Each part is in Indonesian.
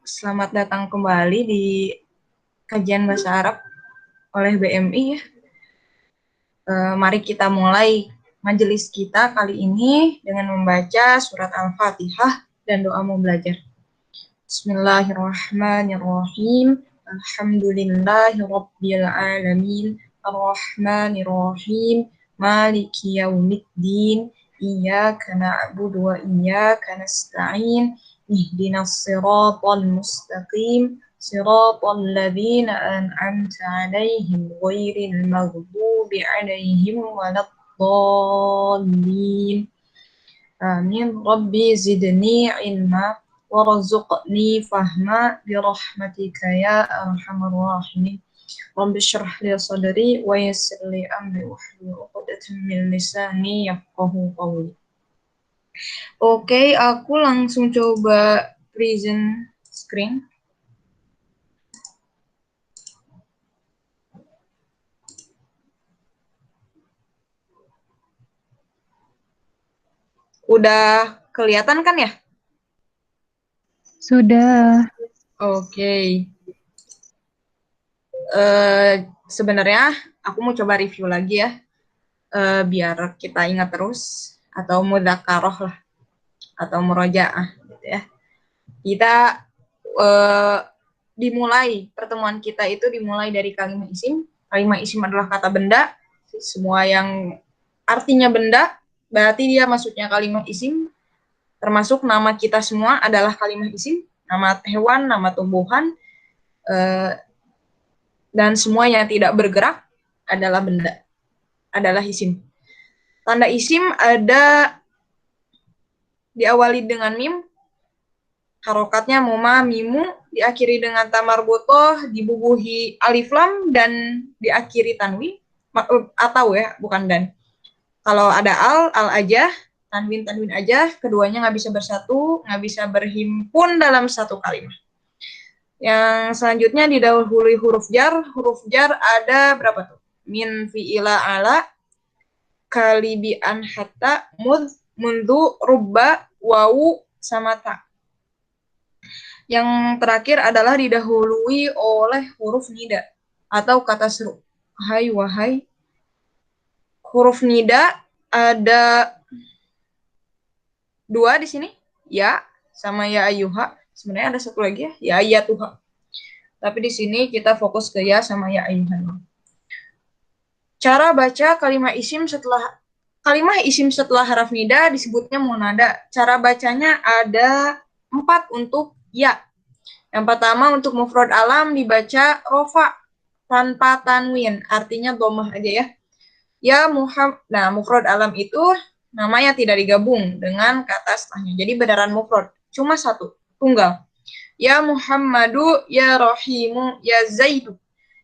selamat datang kembali di kajian bahasa Arab oleh BMI ya. Mari kita mulai majelis kita kali ini dengan membaca surat Al-Fatihah dan doa mau belajar. Bismillahirrahmanirrahim. Alhamdulillahirabbil alamin. Arrahmanirrahim. Maliki yaumiddin. Iyyaka na'budu wa iyyaka nasta'in. Ihdinas siratal mustaqim. Siratal ladzina an'amta 'alaihim ghairil maghdubi 'alaihim waladdallin. Amin. Rabbi zidni ilma warzuqni fahma birahmatika ya arhamar rahimin. Rabbi shrah li sadri wa yassir li amri wahlul 'uqdatam min lisani yafqahu qawli. Oke, aku langsung coba present screen. Udah kelihatan kan ya? Sudah. Oke. Sebenarnya aku mau coba review lagi ya, biar kita ingat terus, atau mudzakarah lah, atau murojaah gitu ya. Kita dimulai, pertemuan kita itu dimulai dari kalimat isim. Kalimat isim adalah kata benda, semua yang artinya benda, berarti dia masuknya kalimat isim, termasuk nama kita semua adalah kalimat isim, nama hewan, nama tumbuhan, dan semua yang tidak bergerak adalah benda, adalah isim. Tanda isim ada diawali dengan mim, harokatnya muma, mimu, diakhiri dengan ta marbutoh, dibubuhi alif lam, dan diakhiri tanwin, atau ya, bukan dan. Kalau ada al aja, tanwin aja, keduanya nggak bisa bersatu, nggak bisa berhimpun dalam satu kalimat. Yang selanjutnya didahului huruf jar ada berapa tuh? Min, fi'ila, ala, kalibi, an, hatta, mud, mundu, rubba, wawu, sama ta. Yang terakhir adalah didahului oleh huruf nida atau kata seru. Hai, wahai. Huruf nida ada 2 di sini, ya sama ya ayuha. Sebenarnya ada satu lagi ya ayatuha. Tapi di sini kita fokus ke ya sama ya ayuha. Cara baca kalimat isim setelah haraf nida disebutnya munada. Cara bacanya ada 4 untuk ya. Yang pertama untuk mufrad alam dibaca rofa tanpa tanwin, artinya domah aja ya. Ya Muhammad. Nah, mufrad alam itu namanya tidak digabung dengan kata setelahnya. Jadi beneran mufrad, cuma satu, tunggal. Ya Muhammadu, ya Rahimu, ya Zaidu,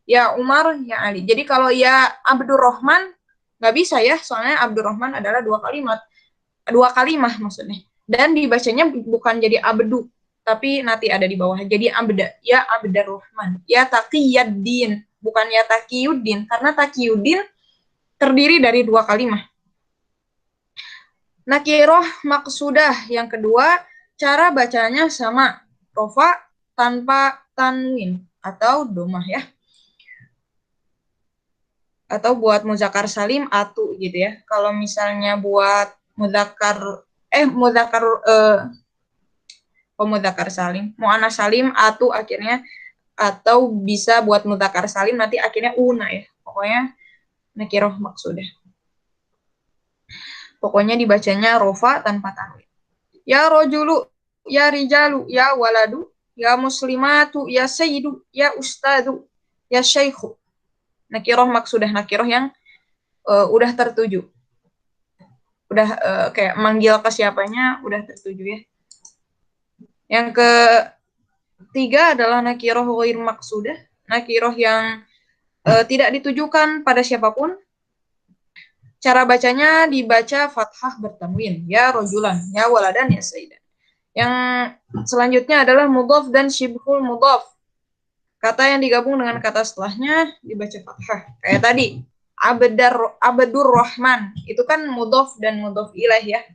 ya Umar, ya Ali. Jadi kalau ya Abdurrahman nggak bisa ya, soalnya Abdurrahman adalah 2 kalimah maksudnya. Dan dibacanya bukan jadi abdu, tapi nanti ada di bawah. Jadi abda, ya Abdurrahman, ya Taqiyuddin, bukan ya Taqiyuddin, karena Taqiyuddin terdiri dari 2 kalimah. Nakiroh maksudah yang kedua, cara bacanya sama, rofa tanpa tanwin atau domah ya. Atau buat muzakkar salim atu gitu ya. Kalau misalnya buat muzakkar salim, muannas salim atu akhirnya, atau bisa buat muzakkar salim nanti akhirnya una ya. Pokoknya nakiroh maksudah. Pokoknya dibacanya rofa tanpa tanwin. Ya rojulu, ya rijalu, ya waladu, ya muslimatu, ya sayyidu, ya ustadu, ya syaikhu. Nakiroh maksudah, nakiroh yang udah tertuju. Udah kayak manggil ke siapanya, udah tertuju ya. Yang ketiga adalah nakiroh ghair maksudah, nakiroh yang tidak ditujukan pada siapapun. Cara bacanya dibaca fathah bertanwin, ya rojulan, ya waladan, ya sayyidan. Yang selanjutnya adalah mudhaf dan syibhul mudhaf. Kata yang digabung dengan kata setelahnya dibaca fathah. Kayak tadi, Abdur Rahman. Itu kan mudhaf dan mudhaf ilaih ya.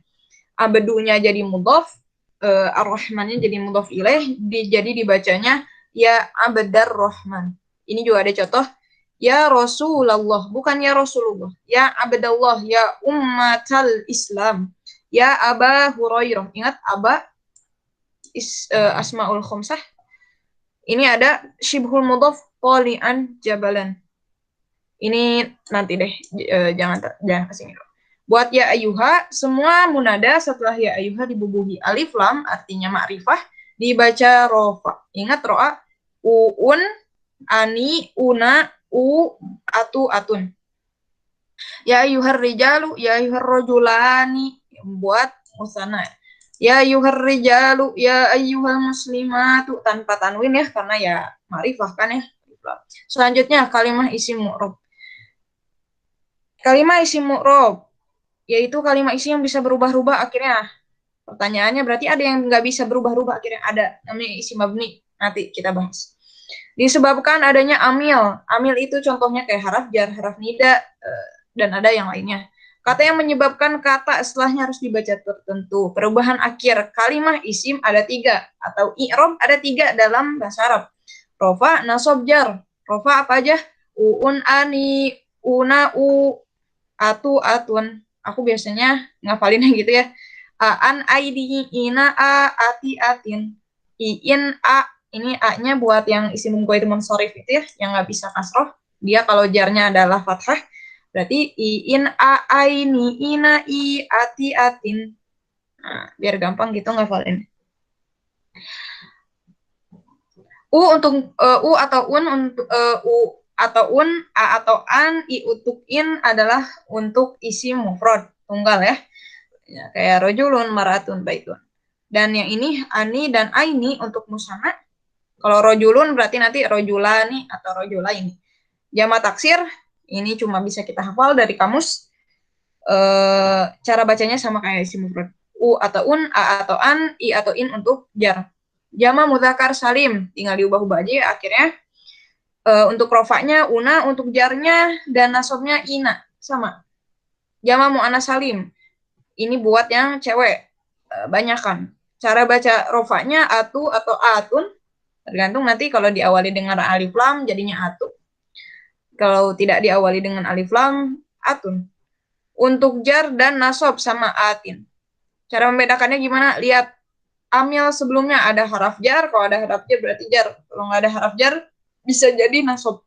Abdunya jadi mudhaf, ar-Rahmannya jadi mudhaf ilaih, jadi dibacanya ya Abdar Rahman. Ini juga ada contoh, ya Rasulullah, bukan ya Rasulullah, ya Abdallah, ya Ummatal Islam, ya Aba Hurairah. Ingat Aba Asmaul Khomsah. Ini ada Shibhul Mudhaf Tali'an Jabalan. Ini nanti deh, jangan kesini dulu. Buat ya ayuha, semua munada setelah ya ayuha dibubuhi alif lam, artinya ma'rifah, dibaca rofa. Ingat ro'a, uun, ani, una, atu, atun. Ya ayuhar rijalu, ya ayuhar rojulani, buat musana. Ya ayuhar rijalu, ya ayuhal muslimatu, tanpa tanwin ya, karena ya ma'rifah kan ya. Selanjutnya kalimah isim mu'rob. Kalimah isim mu'rob, yaitu kalimat isi yang bisa berubah-ubah akhirnya. Pertanyaannya berarti ada yang nggak bisa berubah-ubah akhirnya? Ada, namanya isi mabni. Nanti kita bahas. Disebabkan adanya amil. Amil itu contohnya kayak haraf jar, haraf nida, dan ada yang lainnya. Kata yang menyebabkan kata setelahnya harus dibaca tertentu. Perubahan akhir kalimah isim ada 3, atau i'rob ada 3 dalam bahasa Arab. Rofa, nasob, jar. Rofa apa aja? Uun, ani, una, atu, atun. Aku biasanya ngapalinnya gitu ya. An, aidi, ina, ati, atin. Iin, ini a-nya buat yang isim mungkoir munsorif itu ya, yang nggak bisa kasroh. Dia kalau jarnya adalah fathah, berarti iin, aini, ina, ati, atin. Nah, biar gampang gitu ngafalin. Untuk u atau un untuk u atau un, a atau an, i untuk in adalah untuk isim mufrad tunggal ya. Ya, kayak rojulun, maratun, baitun. Dan yang ini ani dan aini untuk musanna. Kalau rojulun berarti nanti rojulani atau rojulaini. Jama taksir ini cuma bisa kita hafal dari kamus. Cara bacanya sama kayak isim mufrad. U atau un, a atau an, i atau in untuk jar. Jama mudzakkar salim tinggal diubah-ubah aja ya, akhirnya. Untuk rofaknya una, untuk jarnya dan nasobnya ina sama. Jama muannas salim. Ini buat yang cewek, banyak kan. Cara baca rofaknya atu atau atun, tergantung nanti kalau diawali dengan alif lam jadinya atu. Kalau tidak diawali dengan alif lam, atun. Untuk jar dan nasob sama atin. Cara membedakannya gimana? Lihat amil sebelumnya ada haraf jar, kalau ada haraf jar berarti jar. Kalau nggak ada haraf jar, bisa jadi nasob.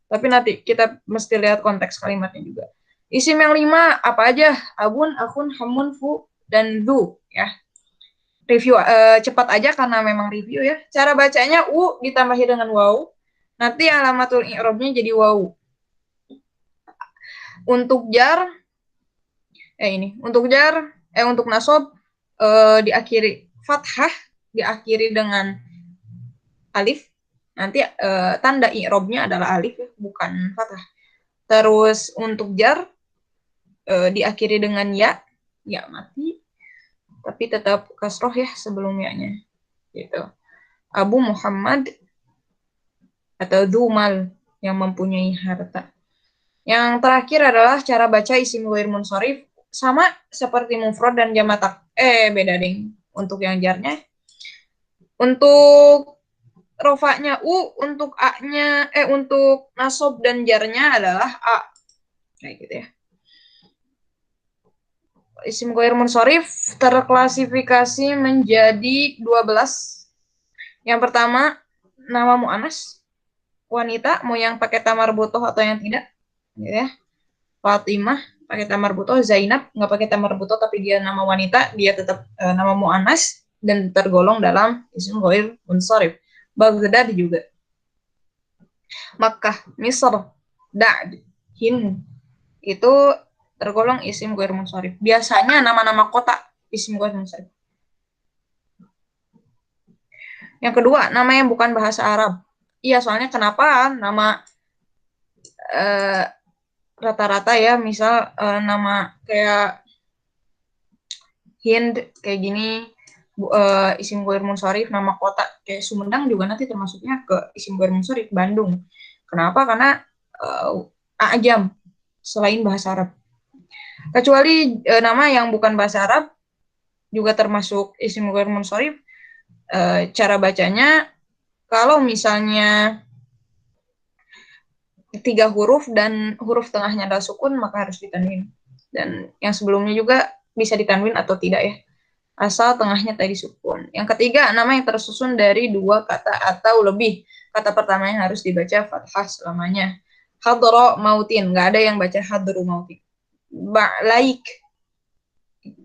Tapi nanti kita mesti lihat konteks kalimatnya juga. Isim yang 5 apa aja? Abun, akun, hamun, fu, dan du ya. Review cepat aja karena memang review ya. Cara bacanya u ditambahi dengan waw. Nanti alamatul i'rabnya jadi waw. Untuk jar untuk nasob diakhiri fathah, diakhiri dengan alif. Nanti tanda i'rabnya adalah alif ya, bukan fathah. Terus untuk jar diakhiri dengan ya mati, tapi tetap kasroh ya sebelum ya-nya. Gitu. Abu Muhammad atau Dumal yang mempunyai harta. Yang terakhir adalah cara baca isim ghair munsharif sama seperti mufrad dan jamak beda ding. Untuk yang jarnya, untuk rofaknya u, untuk a-nya untuk nasob dan jarnya adalah a. Kayak gitu ya. Isim ghair munsharif terklasifikasi menjadi 12. Yang pertama, nama mu'annas, wanita, mau yang pakai tamar butoh atau yang tidak. Gitu ya. Fatimah pakai tamar butoh, Zainab nggak pakai tamar butoh tapi dia nama wanita, dia tetap nama mu'annas dan tergolong dalam isim ghair munsharif. Baghdad juga. Makkah, Misr, Da'd, Hind itu tergolong isim ghair munsharif. Biasanya nama-nama kota isim ghair munsharif. Yang kedua, nama yang bukan bahasa Arab. Iya, soalnya kenapa nama rata-rata ya, misal nama kayak Hind kayak gini, isim ghair munsharif, nama kota kayak Sumedang juga nanti termasuknya ke isim ghair munsharif, Bandung. Kenapa? Karena ajam selain bahasa Arab. Kecuali nama yang bukan bahasa Arab juga termasuk isim ghair munsharif. Cara bacanya, kalau misalnya 3 huruf dan huruf tengahnya adalah sukun, maka harus ditanwin. Dan yang sebelumnya juga bisa ditanwin atau tidak ya, asal tengahnya tadi sukun. Yang ketiga, nama yang tersusun dari 2 kata atau lebih. Kata pertamanya harus dibaca fathah selamanya. Hadro mautin, nggak ada yang baca hadru mautin. Laik,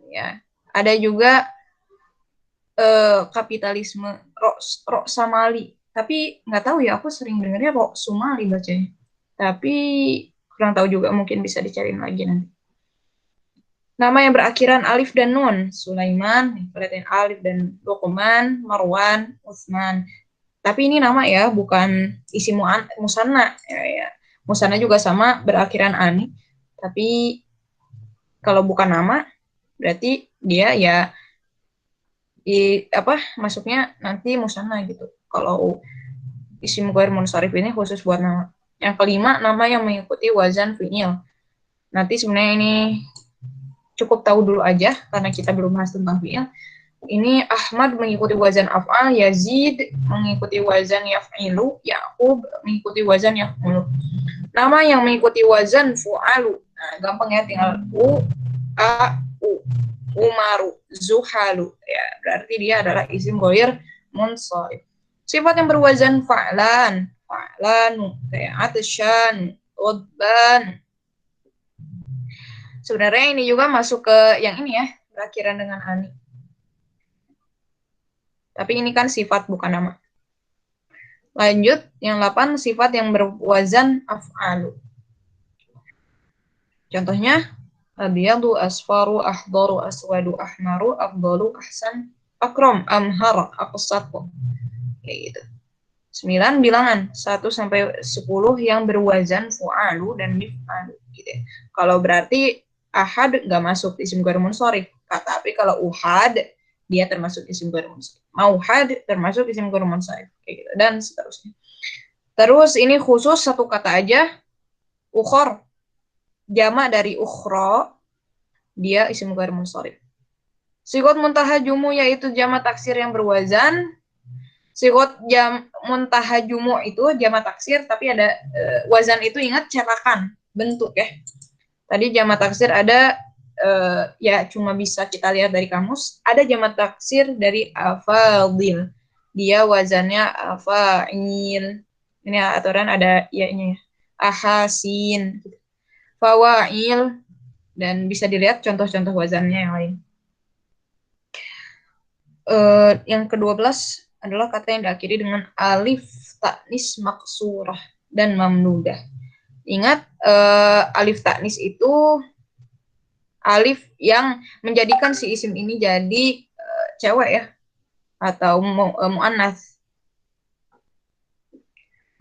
ya. Ada juga kapitalisme, rok samali. Tapi nggak tahu ya, aku sering dengarnya rok sumali bacanya. Tapi kurang tahu juga, mungkin bisa dicariin lagi nanti. Nama yang berakhiran alif dan nun, Sulaiman, perhatian alif dan Luqman, Marwan, Utsman. Tapi ini nama ya, bukan isi musanna. Ya. Musanna juga sama, berakhiran ani. Tapi kalau bukan nama, berarti dia ya masuknya nanti musanna gitu. Kalau isim ghair munsharif ini khusus buat nama. Yang kelima, nama yang mengikuti wazan fi'il. Nanti sebenarnya ini cukup tahu dulu aja karena kita belum bahas tentang fi'il. Ini Ahmad mengikuti wazan af'al, Yazid mengikuti wazan yaf'ilu, Ya'qub mengikuti wazan yaf'ulu. Nama yang mengikuti wazan fu'alu. Nah, gampang ya, tinggal a, u. Umaru, Zuhalu. Ya, berarti dia adalah isim ghair munsharif. Sifat yang berwazan fa'lan, fa'lanu, kayak atsyan, udban. Sebenarnya ini juga masuk ke yang ini ya, berakhiran dengan ani. Tapi ini kan sifat bukan nama. Lanjut, yang 8, sifat yang berwazan af'alu. Contohnya, abyadu, asfaru, ahdaru, aswadu, ahmaru, afdalu, ahsan, akram, amhar, aqsatu. Kayak gitu. 9 bilangan 1 sampai 10 yang berwazan fu'alu dan mif'alu gitu ya. Kalau berarti ahad nggak masuk isim ghair munsharif. Tapi kalau uhad dia termasuk isim ghair munsharif. Mauhad termasuk isim ghair munsharif kayak gitu, dan seterusnya. Terus ini khusus satu kata aja, ukhor, jama dari ukhra, dia isim ghair munsharif. Sigot muntaha jumu yaitu jama taksir yang berwazan. Sigot muntaha jumu itu jama taksir, tapi ada wazan itu, ingat cetakan bentuk ya. Tadi jama taksir ada ya cuma bisa kita lihat dari kamus. Ada jama taksir dari afadil, dia wazannya afa'il. Ini aturan ada ya-nya ya. Ahasin, fawail, dan bisa dilihat contoh-contoh wazannya yang lain. Yang ke-12 adalah kata yang diakhiri dengan alif taknis maksurah dan mamnudah. Ingat, alif taknis itu alif yang menjadikan si isim ini jadi cewek ya, atau mu'annas.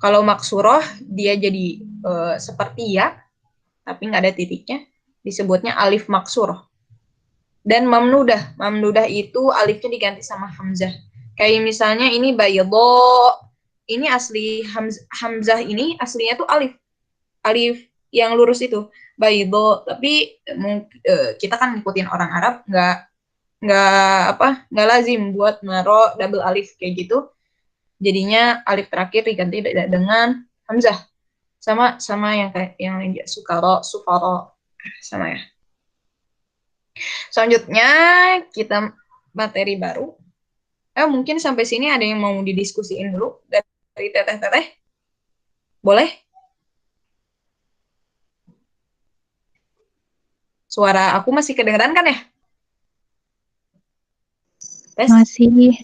Kalau maksurah dia jadi seperti ya, tapi nggak ada titiknya, disebutnya alif maksurah. Dan mamnudah itu alifnya diganti sama hamzah. Kayak misalnya ini baydo, ini asli hamzah ini aslinya tuh alif yang lurus itu baydo, tapi kita kan ngikutin orang Arab, nggak lazim buat naro double alif kayak gitu, jadinya alif terakhir diganti dengan hamzah, sama yang kayak yang lain ya, sukaro, sufaro, sama ya. Selanjutnya kita materi baru. Mungkin sampai sini ada yang mau didiskusiin dulu dari teteh-teteh? Boleh? Suara aku masih kedengeran kan ya? Tes? Masih.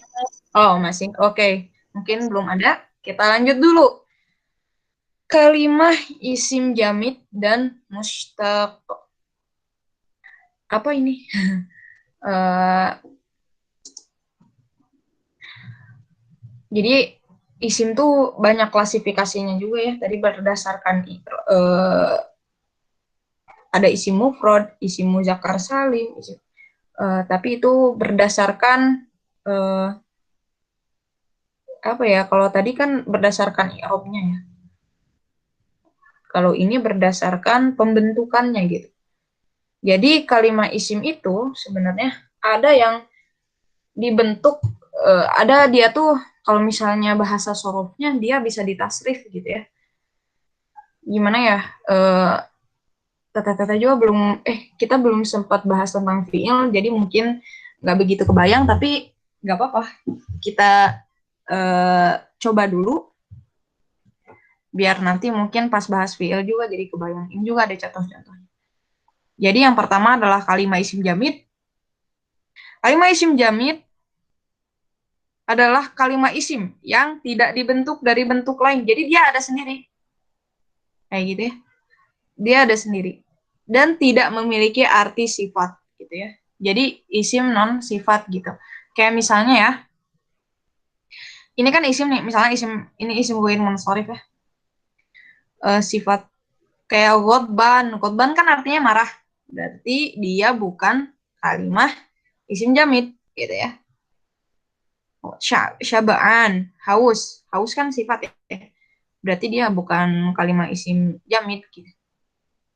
Oh, masih. Oke. Mungkin belum ada. Kita lanjut dulu. Kalimah isim jamid dan mustaq. Apa ini? Jadi isim tuh banyak klasifikasinya juga ya. Tadi berdasarkan ada isim mufrad, isim muzakkar salim, tapi itu berdasarkan apa ya? Kalau tadi kan berdasarkan i'rabnya ya. Kalau ini berdasarkan pembentukannya gitu. Jadi kalimat isim itu sebenarnya ada yang dibentuk, ada dia tuh kalau misalnya bahasa sorofnya dia bisa ditasrif gitu ya. Gimana ya? Tata-tata juga kita belum sempat bahas tentang fiil, jadi mungkin nggak begitu kebayang, tapi nggak apa-apa. Kita coba dulu, biar nanti mungkin pas bahas fiil juga jadi kebayang. Ini juga ada contoh-contohnya. Jadi yang pertama adalah kalimat isim jamid. Kalimat isim jamid adalah kalimat isim yang tidak dibentuk dari bentuk lain. Jadi dia ada sendiri. Kayak gitu ya. Dia ada sendiri. Dan tidak memiliki arti sifat gitu ya. Jadi isim non sifat gitu. Kayak misalnya ya, ini kan isim nih, misalnya ini isim ghair munsharif ya. Sifat kayak ghadban. Ghadban kan artinya marah. Berarti dia bukan kalimat isim jamid gitu ya. Syaba'an, haus. Haus kan sifat ya. Berarti dia bukan kalimat isim jamid gitu.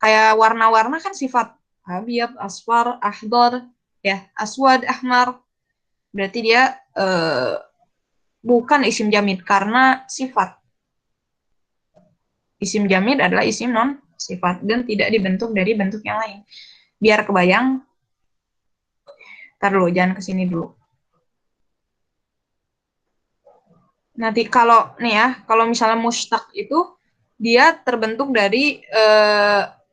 Kayak warna-warna kan sifat. Abyad, asfar, ahdar, ya, aswad, ahmar. Berarti dia bukan isim jamid karena sifat. Isim jamid adalah isim non sifat dan tidak dibentuk dari bentuk yang lain. Biar kebayang, ntar dulu, jangan kesini dulu. Nanti kalau nih ya, kalau misalnya mustaq itu dia terbentuk dari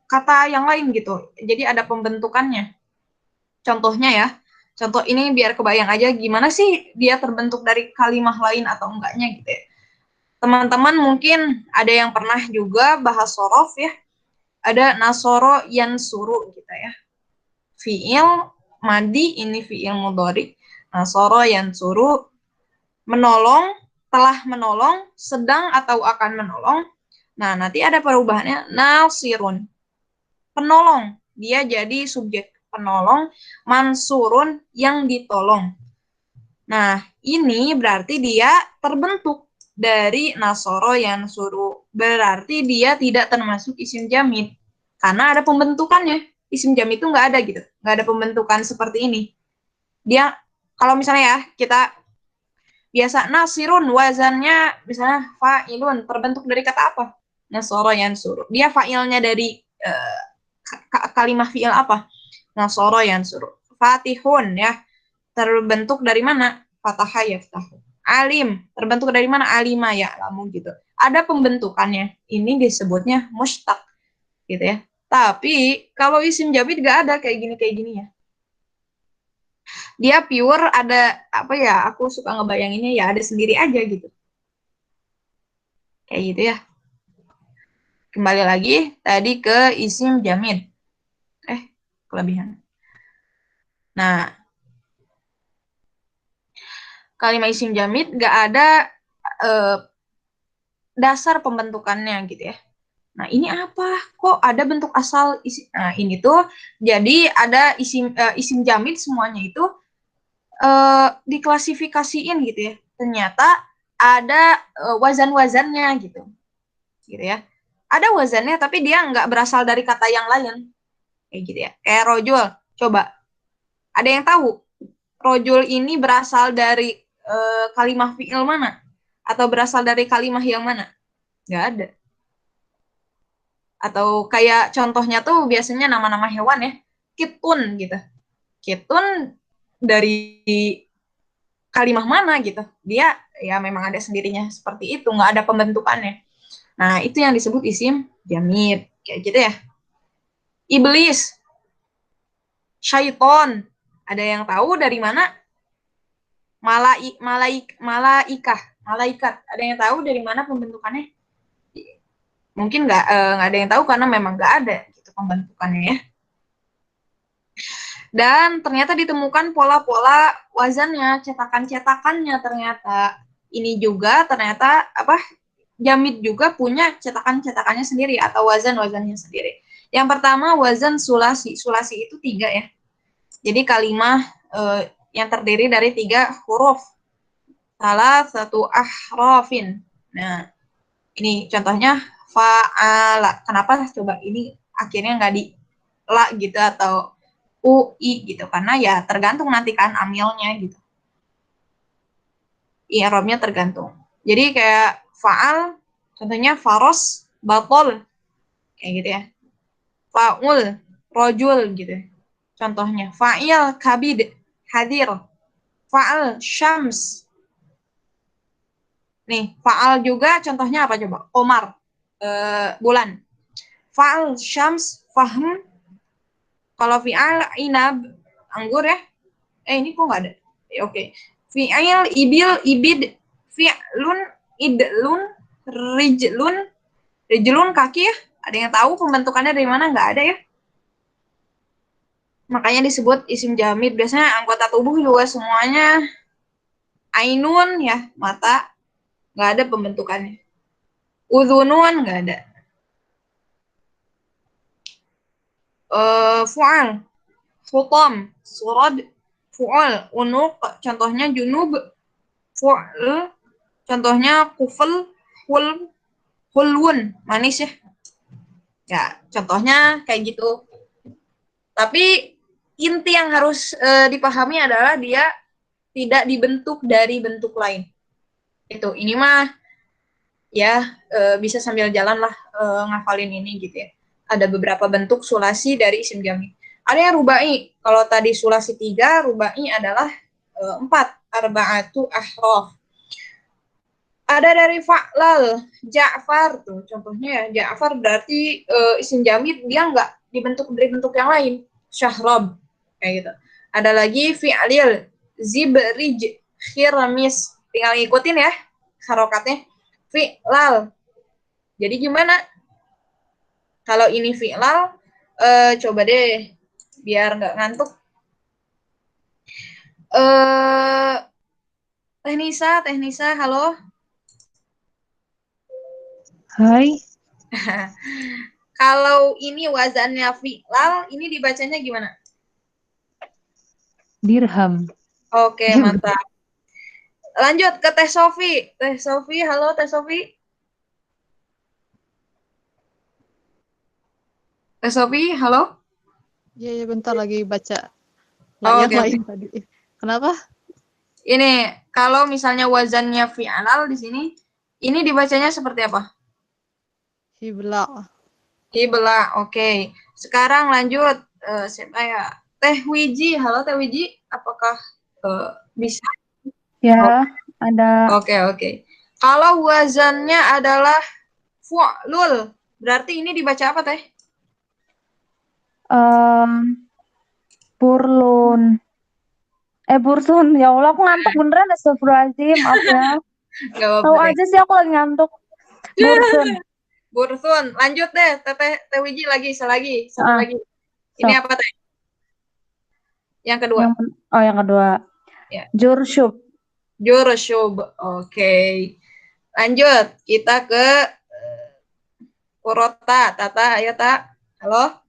kata yang lain gitu. Jadi ada pembentukannya. Contohnya ya, contoh ini biar kebayang aja gimana sih dia terbentuk dari kalimat lain atau enggaknya gitu ya. Teman-teman mungkin ada yang pernah juga bahas sorof ya. Ada nasoro yansuru gitu ya. Fi'il madi ini fi'il mudhari. Nasoro yansuru menolong, telah menolong, sedang atau akan menolong. Nah, nanti ada perubahannya nasirun. Penolong, dia jadi subjek penolong, mansurun yang ditolong. Nah, ini berarti dia terbentuk dari nasoro yang suruh. Berarti dia tidak termasuk isim jamid. Karena ada pembentukannya. Isim jamid itu nggak ada gitu. Nggak ada pembentukan seperti ini. Dia, kalau misalnya ya, kita biasa nasirun wazannya misalnya fa'ilun terbentuk dari kata apa? Nasoro yang suruh. Dia fa'ilnya dari kalimat fi'il apa? Nasoro yang suruh. Fatihun ya terbentuk dari mana? Fataha yaftahu. Alim terbentuk dari mana? Alima ya lamu gitu. Ada pembentukannya. Ini disebutnya mustaq gitu ya. Tapi kalau isim jamid gak ada kayak gini ya. Dia pure ada apa ya? Aku suka ngebayanginnya ya ada sendiri aja gitu. Kayak gitu ya. Kembali lagi tadi ke isim jamid. Kelebihan. Nah, kalimat isim jamid gak ada eh, dasar pembentukannya gitu ya. Nah, ini apa? Kok ada bentuk asal isim? Nah, ini tuh jadi ada isim jamid semuanya itu diklasifikasiin gitu ya. Ternyata ada wazan-wazannya gitu. Gitu ya. Ada wazannya tapi dia nggak berasal dari kata yang lain. Kayak gitu ya. Kayak rojul. Coba, ada yang tahu rojul ini berasal dari kalimah fi'il mana? Atau berasal dari kalimah yang mana? Nggak ada. Atau kayak contohnya tuh biasanya nama-nama hewan ya. Kitun gitu. Kitun dari kalimah mana gitu. Dia ya memang ada sendirinya seperti itu. Nggak ada pembentukannya. Nah, itu yang disebut isim jamid. Kayak gitu ya. Iblis, syaiton. Ada yang tahu dari mana? Malaikat. Ada yang tahu dari mana pembentukannya? Mungkin nggak ada yang tahu karena memang nggak ada gitu pembentukannya ya. Dan ternyata ditemukan pola-pola wazannya, cetakan-cetakannya ternyata. Ini juga ternyata apa? Jamid juga punya cetakan-cetakannya sendiri atau wazan-wazannya sendiri. Yang pertama wazan sulasi. Sulasi itu 3 ya. Jadi kalimat yang terdiri dari 3 huruf. Salah satu ahrafin. Nah, ini contohnya fa'ala. Kenapa coba ini akhirnya nggak di la gitu atau ui gitu karena ya tergantung nanti kan amilnya gitu. i'rabnya tergantung. Jadi kayak fa'al, contohnya faros, batol, kayak gitu ya. Fa'ul, rojul gitu. Contohnya fa'il, kabid, hadir. Fa'al, syams. Nih, fa'al juga contohnya apa coba? Komar, bulan. Fa'al, syams, fahm. Kalau fi'al, inab, anggur ya. Ini kok nggak ada? Oke. Fi'il, ibil, ibid, fi'lun, idlun, rijlun, rijlun kaki ya. Ada yang tahu pembentukannya dari mana? Nggak ada ya. Makanya disebut isim jamid. Biasanya anggota tubuh juga semuanya ainun ya, mata. Nggak ada pembentukannya. Udhunun nggak ada. Fu'al, futam, surad, fu'al, unuq, contohnya junub, fu'al, contohnya kufel, hulwun, manis ya. Ya, contohnya kayak gitu. Tapi inti yang harus dipahami adalah dia tidak dibentuk dari bentuk lain. Itu, ini mah ya bisa sambil jalan lah ngafalin ini gitu ya. Ada beberapa bentuk sulasi dari isim jamid. Ada yang rubai. Kalau tadi sulasi 3, rubai adalah 4. Arba'atu ahraf. Ada dari fa'lal, Ja'far tuh contohnya ya. Ja'far berarti isim jamid dia nggak dibentuk dari bentuk yang lain. Syahrob kayak gitu. Ada lagi fi'lil, zibrij, khirmis. Tinggal ngikutin ya harokatnya. Fi'lal. Jadi gimana? Kalau ini fi'lal, coba deh biar nggak ngantuk. Teh Nisa, halo. Hai, Kalau ini wazannya fi'lal, ini dibacanya gimana? dirham. Oke, Ya, mantap. Lanjut ke Teh Sofi. Teh Sofi, halo Teh Sofi. Teh Sofi, halo. Iya, bentar lagi baca Oh, yang oke, oke. lain tadi. Kenapa? Ini kalau misalnya wazannya fi'lal di sini, ini dibacanya seperti apa? Hibla. Ibla, oke. Sekarang lanjut. Siapa ya? Teh Wiji, halo Teh Wiji. Apakah bisa? ya, ada Oke, oke. Kalau wazannya adalah fu'lul, berarti ini dibaca apa Teh? burlun. Bursun. Ya Allah, aku ngantuk beneran. Astagfirullahaladzim, maaf ya. Gak apa-apa Tahu Teh. aja sih aku lagi ngantuk. Bursun. Bursun, lanjut deh, Teh Wiji lagi, satu Ah, lagi. Ini sok. apa Teh? Yang kedua. Yang kedua. Ya. Jursyub. Jursyub. Oke. Lanjut, kita ke Urota. Tata, ayo Tak. Halo?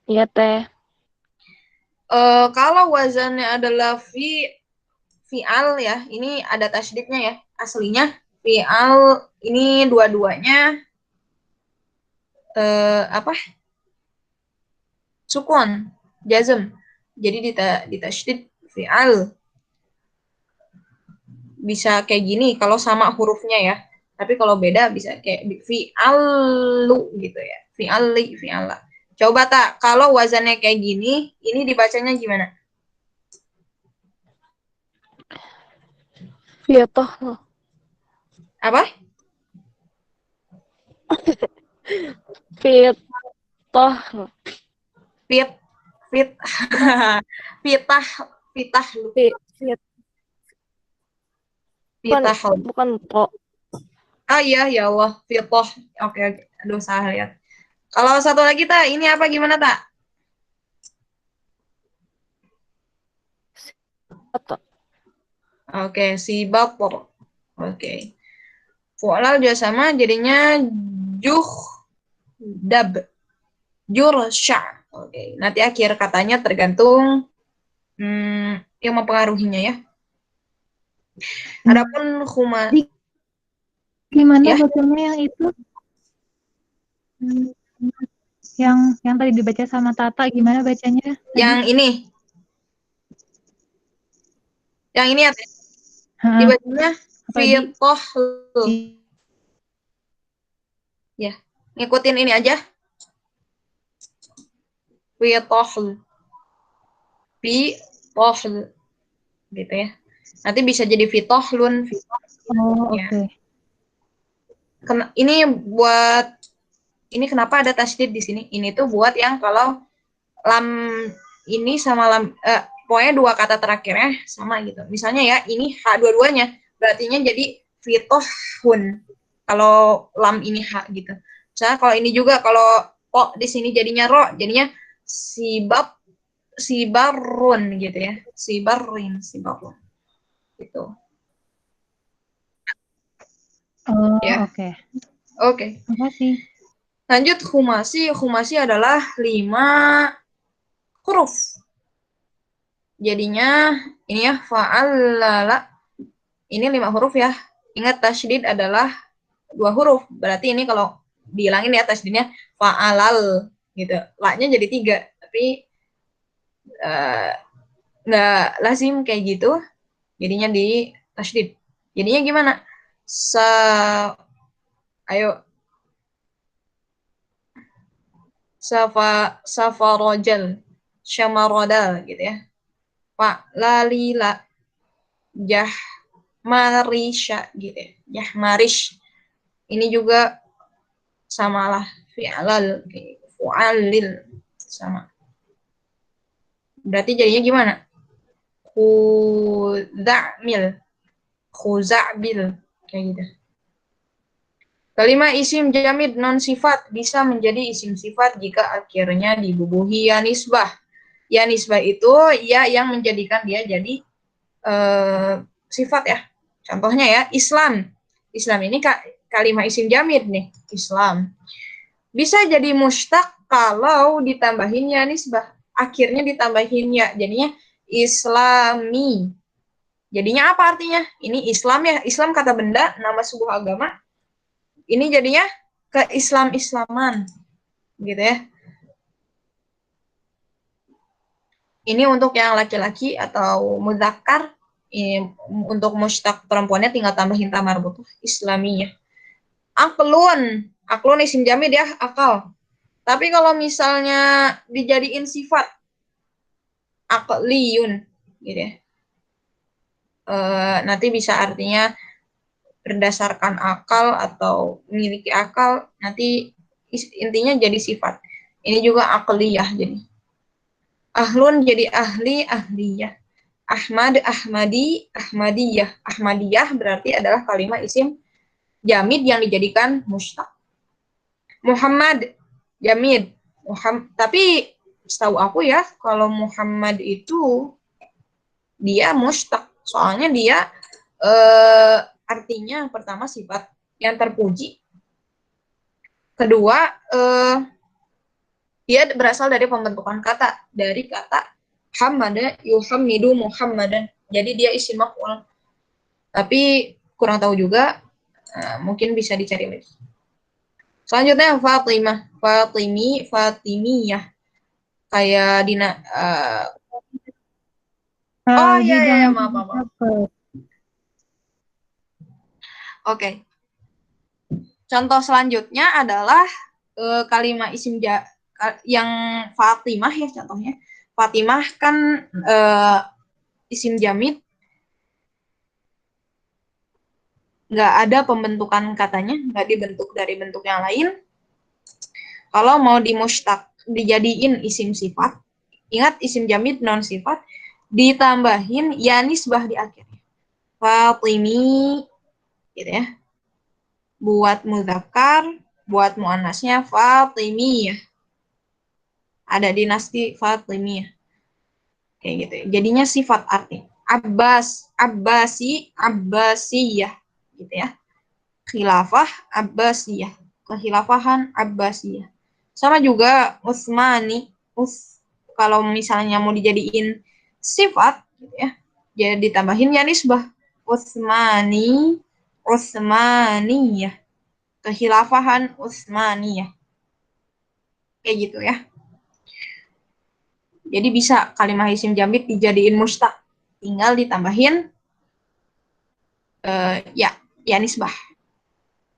Iya teh. Kalau wazannya adalah fi'al ya, ini ada tasydidnya ya. Aslinya fi'al ini dua-duanya apa? Sukun, jazm. Jadi di tasydid fi'al bisa kayak gini kalau sama hurufnya ya. Tapi kalau beda bisa kayak fi'alu gitu ya. Fi'ali, fi'ala. Coba Tak, kalau wazannya kayak gini, ini dibacanya gimana? Fiyatoh. Apa? Fiyatoh. Fit, fit, fitah, fitah lu. Fiyat. Bukan, Fitah. bukan to. Oh iya, ya Allah, fitoh. Oke, oke. Aduh, salah lihat. Kalau satu lagi, Tak, ini apa gimana, Tak? Atau Oke, si bator. Oke. Fu'lal juga sama, jadinya juh, dab, jursya. Oke, nanti akhir katanya tergantung yang mempengaruhinya ya. Adapun huma, Jadi, gimana ya, bacanya yang itu? Yang tadi dibaca sama Tata, gimana bacanya? yang ini. Yang ini ya, Hah, dibacanya apa tadi? fitohl. Ya, ngikutin ini aja. Fitohl. Fitohl. Gitu ya. Nanti bisa jadi fitohlun. Oh, Ya. oke. Ini buat, ini kenapa ada tasydid di sini? Ini tuh buat yang kalau lam ini sama lam, pokoknya dua kata terakhirnya sama gitu. Misalnya ya, ini H dua-duanya, berartinya jadi fitohun. Kalau lam ini H gitu. Misalnya kalau ini juga, kalau O di sini jadinya ro, jadinya sibarun gitu ya. Sibarun. Gitu. Oh, Ya. oke. Oke. Makasih. Lanjut khumasi. Khumasi adalah 5 huruf. Jadinya ini ya, fa'allala. Ini 5 huruf ya. Ingat tasydid adalah 2 huruf. Berarti ini kalau dihilangin ya tasydidnya fa'alal gitu. La-nya jadi 3. Tapi nggak lazim kayak gitu. Jadinya di tasydid. Jadinya gimana? Ayo. Safarojal. Syamarodal gitu ya. Fa'lalila. Jahmarisha gitu ya. Jahmarish. Ini juga samalah fi'lal, fu'alil sama. Berarti jadinya gimana? Khuza'mil, khuza'bil kayak gitu. Kelima, isim jamid non sifat bisa menjadi isim sifat jika akhirnya dibubuhi ya nisbah. Ya nisbah itu ya yang menjadikan dia jadi sifat ya. Contohnya ya, Islam. Islam ini kalimat isim jamid nih, Islam. Bisa jadi mustaq kalau ditambahin ya nisbah. Akhirnya ditambahin ya, jadinya Islami. Jadinya apa artinya? Ini Islam ya, Islam kata benda, nama sebuah agama. Ini jadinya ke-Islam-Islaman, gitu ya. Ini untuk yang laki-laki atau mudzakkar. Ini untuk mustaq perempuannya tinggal tambahin ta marbutah Islamiyah. Aklun isim jamid ya, akal. Tapi kalau misalnya dijadiin sifat akliyun gitu ya. Nanti bisa artinya berdasarkan akal atau memiliki akal, nanti intinya jadi sifat. Ini juga akliyah jadi. Ahlun jadi ahli, ahliyah. Ahmad, ahmadi, ahmadiyah. Ahmadiyah berarti adalah kalimat isim jamid yang dijadikan mustaq. Muhammad, jamid. Tapi setahu aku ya, kalau Muhammad itu dia mustaq. Soalnya dia artinya pertama sifat yang terpuji. Kedua, dia berasal dari pembentukan kata. Dari kata hamada yuhammidu Muhammadan. Jadi dia isim maf'ul. Tapi kurang tahu juga, mungkin bisa dicari lagi. Selanjutnya Fatimah, Fatimiyah. Kayak Dina. Oh iya, Bidang iya, yang maaf. dapat. Oke. Contoh selanjutnya adalah kalimat isim yang Fatimah ya contohnya. Fatimah kan isim jamid, nggak ada pembentukan katanya, nggak dibentuk dari bentuk yang lain. Kalau mau dimustaq, dijadiin isim sifat, ingat isim jamid non sifat, ditambahin ya nisbah di akhirnya. Fatimi, gitu ya. Buat mudzakkar, buat muannasnya Fatimiyah. Ada dinasti Fatimiyah. Kayak gitu ya. Jadinya sifat arti. Abbasiyah. Gitu ya. Khilafah, Abbasiyah. Kehilafahan, Abbasiyah. Sama juga Utsmani. Kalau misalnya mau dijadiin sifat, gitu ya. Jadi ditambahin ya nisbah. Utsmaniyah. Kehilafahan Utsmaniyah. Kayak gitu ya. Jadi bisa kalimat isim jamid dijadiin mustaq. tinggal ditambahin ya nisbah.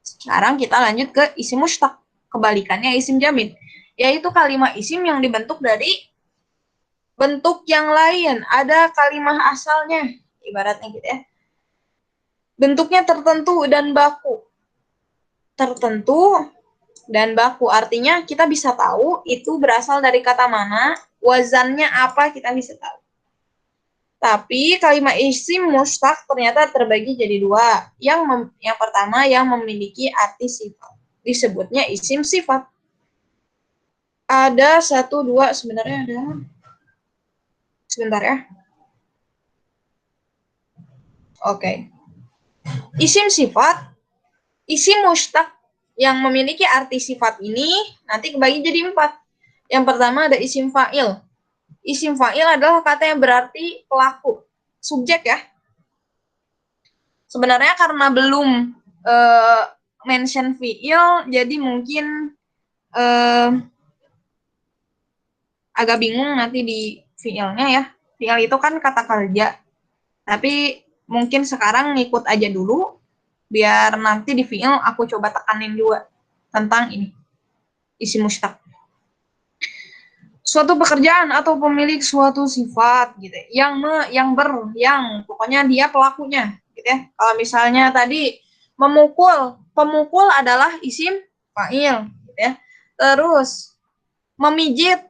Sekarang kita lanjut ke isim mustaq, kebalikannya isim jamid, yaitu kalimat isim yang dibentuk dari bentuk yang lain, ada kalimat asalnya, ibaratnya gitu ya. Bentuknya tertentu dan baku. Tertentu dan baku, artinya kita bisa tahu itu berasal dari kata mana, wazannya apa kita bisa tahu. Tapi kalimat isim mustaq ternyata terbagi jadi dua. Yang pertama yang memiliki arti sifat, disebutnya isim sifat. Ada satu dua sebenarnya ada. Sebentar ya. Oke. Isim sifat, isim mustaq yang memiliki arti sifat ini nanti kebagi jadi 4. Yang pertama ada isim fa'il. Isim fa'il adalah kata yang berarti pelaku, subjek ya. Sebenarnya karena belum mention fi'il, jadi mungkin agak bingung nanti di fi'ilnya ya. Fi'il itu kan kata kerja. Tapi mungkin sekarang ngikut aja dulu, biar nanti di fi'il aku coba tekanin juga tentang ini, isim mustaq. Suatu pekerjaan atau pemilik suatu sifat gitu, yang pokoknya dia pelakunya gitu ya. Kalau misalnya tadi memukul, pemukul adalah isim fa'il gitu ya. Terus memijit,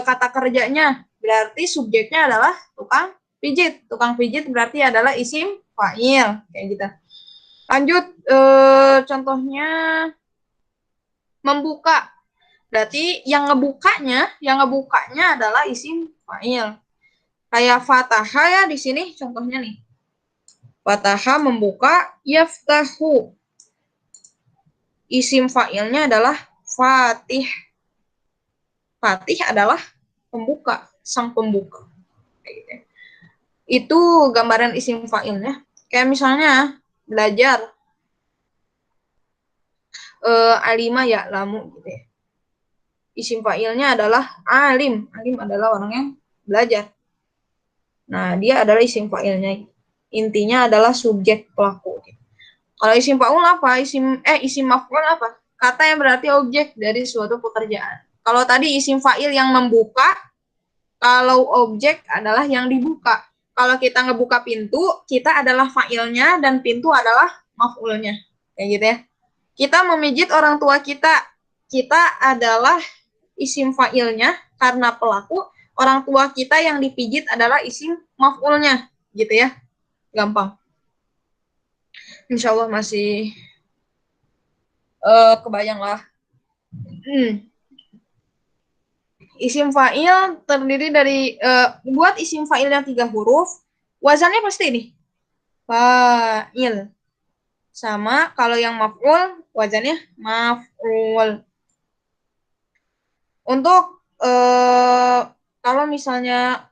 kata kerjanya berarti subjeknya adalah tukang pijit. Tukang pijit berarti adalah isim fa'il kayak gitu. Lanjut, contohnya membuka. Berarti yang ngebukanya adalah isim fa'il. Kayak fataha ya di sini contohnya nih. Fataha membuka, yaftahu. Isim fa'ilnya adalah fatih. Fatih adalah pembuka, sang pembuka. Itu gambaran isim fa'ilnya. Kayak misalnya belajar, alima ya lamu gitu ya. Isim fa'ilnya adalah alim. Alim adalah orang yang belajar. Nah, dia adalah isim fa'ilnya. Intinya adalah subjek pelaku. Kalau isim fa'ul apa? Isim maf'ul apa? Kata yang berarti objek dari suatu pekerjaan. Kalau tadi isim fa'il yang membuka, kalau objek adalah yang dibuka. Kalau kita ngebuka pintu, kita adalah fa'ilnya dan pintu adalah maf'ulnya. Kayak gitu ya. Kita memijit orang tua kita. Kita adalah isim fa'ilnya karena pelaku, orang tua kita yang dipijit adalah isim maf'ulnya, gitu ya. Gampang. Insya Allah masih kebayang lah. Isim fa'il terdiri dari, buat isim fa'il yang 3 huruf, wazannya pasti ini. Fa'il. Sama kalau yang maf'ul, wazannya maf'ul. Untuk kalau misalnya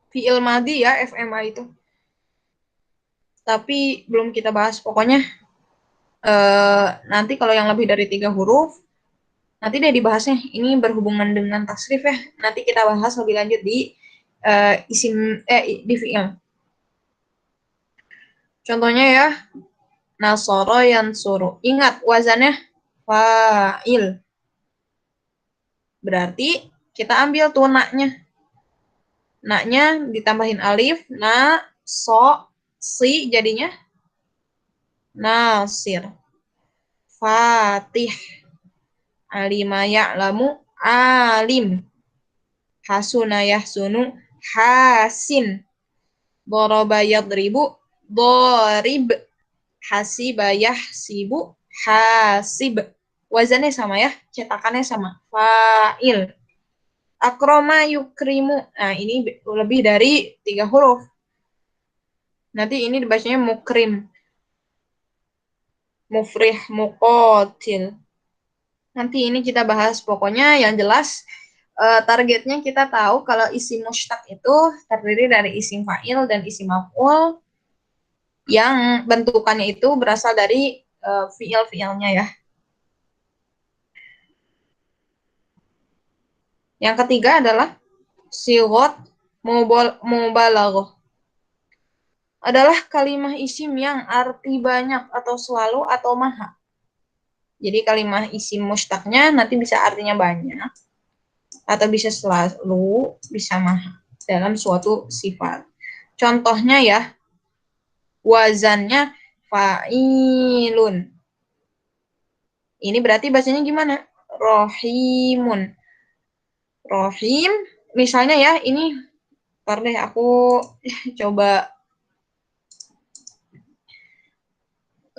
fi'il madi ya, FMA itu. Tapi belum kita bahas. Pokoknya nanti kalau yang lebih dari 3 huruf, nanti deh dibahasnya. Ini berhubungan dengan tasrif ya. Nanti kita bahas lebih lanjut di di fi'il. Contohnya ya, nasoro yansuru. Ingat wazannya fa'il. Berarti kita ambil tuh naknya. Naknya ditambahin alif, na, so, si jadinya nasir. Fatih. Alima ya'lamu alim. Hasuna yahsunu hasin. Doroba yadribu dorib. Hasiba yahsibu hasib. Wazannya sama ya, cetakannya sama. Fa'il. Akroma yukrimu. Nah, ini lebih dari 3 huruf. Nanti ini dibacanya mukrim. Mufrih, muqatil. Nanti ini kita bahas. Pokoknya yang jelas targetnya kita tahu kalau isim mustaq itu terdiri dari isim fa'il dan isim maf'ul yang bentukannya itu berasal dari fi'il-fi'ilnya ya. Yang ketiga adalah sigot Mubalaghah adalah kalimah isim yang arti banyak atau selalu atau maha. Jadi kalimah isim mustaknya nanti bisa artinya banyak atau bisa selalu, bisa maha dalam suatu sifat. Contohnya ya, wazannya fa'ilun. Ini berarti bacanya gimana? Rohimun. Rohim, misalnya ya, ini, ntar deh aku coba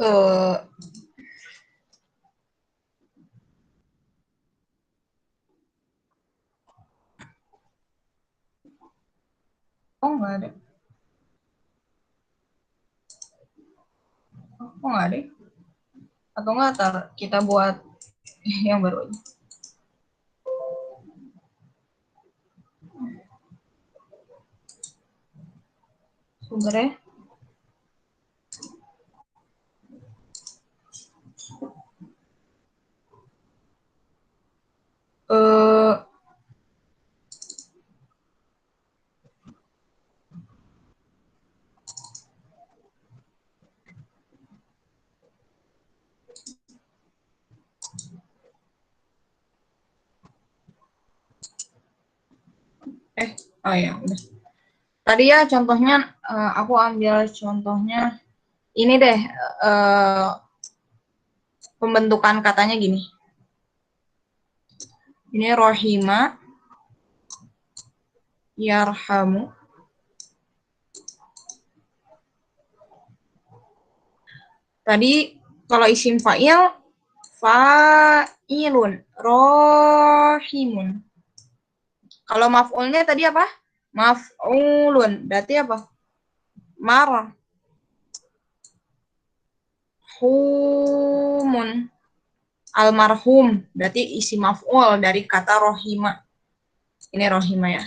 eh oh nggak ada. Oh nggak ada. Atau nggak, ntar kita buat yang baru aja. Sebenarnya eh oh ya udah. Tadi ya contohnya aku ambil contohnya ini deh, pembentukan katanya gini. Ini rohima, yarhamu. Tadi kalau isim fa'il, fa'ilun, rohimun. Kalau maf'ulnya tadi apa? Maf'ulun. Berarti apa? Marhumun. Almarhum. Berarti isi maf'ul dari kata rohima. Ini rohima ya.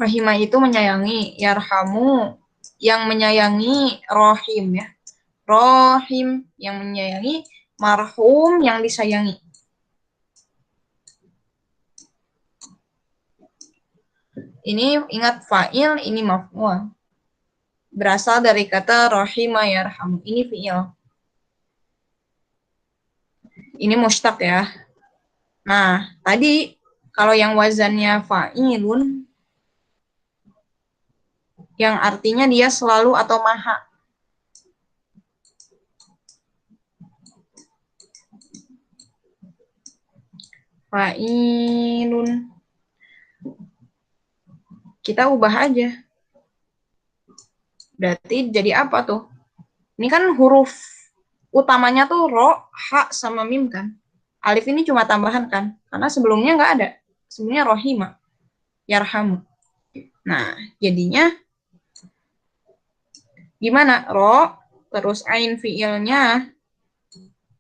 Rohima itu menyayangi. Yarhamu, yang menyayangi. Rohim ya. Rohim, yang menyayangi. Marhum, yang disayangi. Ini ingat fa'il, ini maf'ul. Berasal dari kata rohima yarhamu. Ini fi'il. Ini mustaq ya. Nah, tadi kalau yang wazannya fa'ilun, yang artinya dia selalu atau maha. Fa'ilun. Kita ubah aja. Berarti jadi apa tuh? Ini kan huruf utamanya tuh ro, ha, sama mim kan. Alif ini cuma tambahan kan. Karena sebelumnya nggak ada. Sebelumnya rohima. Yarhamu. Nah, jadinya gimana? Ro, terus ain fiilnya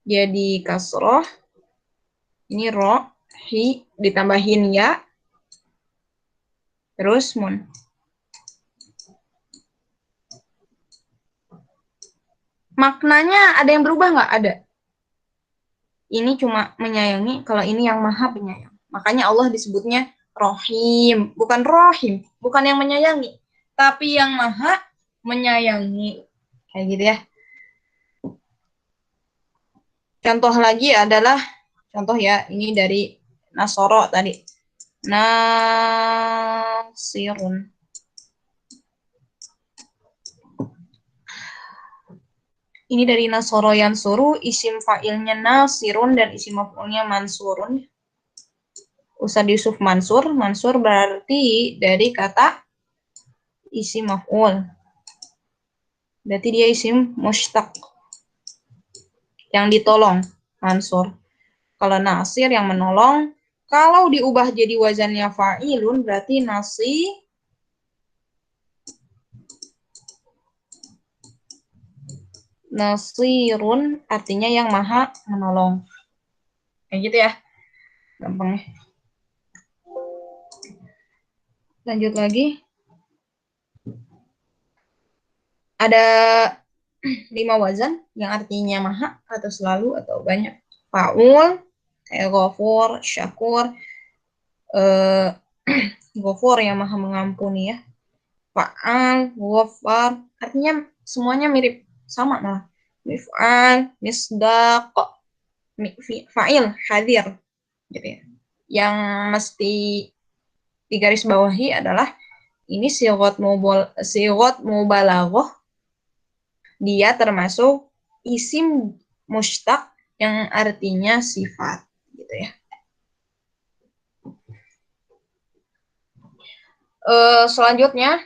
jadi kasroh. Ini ro, hi, ditambahin ya. Terus mun. Maknanya ada yang berubah nggak? Ada. Ini cuma menyayangi, kalau ini yang maha penyayang. Makanya Allah disebutnya rohim. Bukan rohim, bukan yang menyayangi. Tapi yang maha menyayangi. Kayak gitu ya. Contoh lagi adalah, contoh ya, ini dari Nasoro tadi. Nasirun. Ini dari Nasoro yansuru, isim fa'ilnya nasirun dan isim maf'ulnya mansurun. Ustadz Yusuf Mansur. Mansur berarti dari kata isim maf'ul. Berarti dia isim mushtaq. Yang ditolong, Mansur. Kalau nasir yang menolong, kalau diubah jadi wazannya fa'ilun, berarti nasirun, artinya yang maha menolong. Kayak gitu ya, gampangnya. Lanjut lagi. Ada 5 wazan yang artinya maha atau selalu atau banyak. Fa'ul, kayak ghafur, syakur, Ghafur yang maha mengampuni ya. Fa'al, ghafar, artinya semuanya mirip, sama malah. Mif'al, misdaq, fa'il, hadir, gitu ya. Yang mesti digarisbawahi adalah ini sigot mubalaghah, dia termasuk isim mushtaq yang artinya sifat, gitu ya. Selanjutnya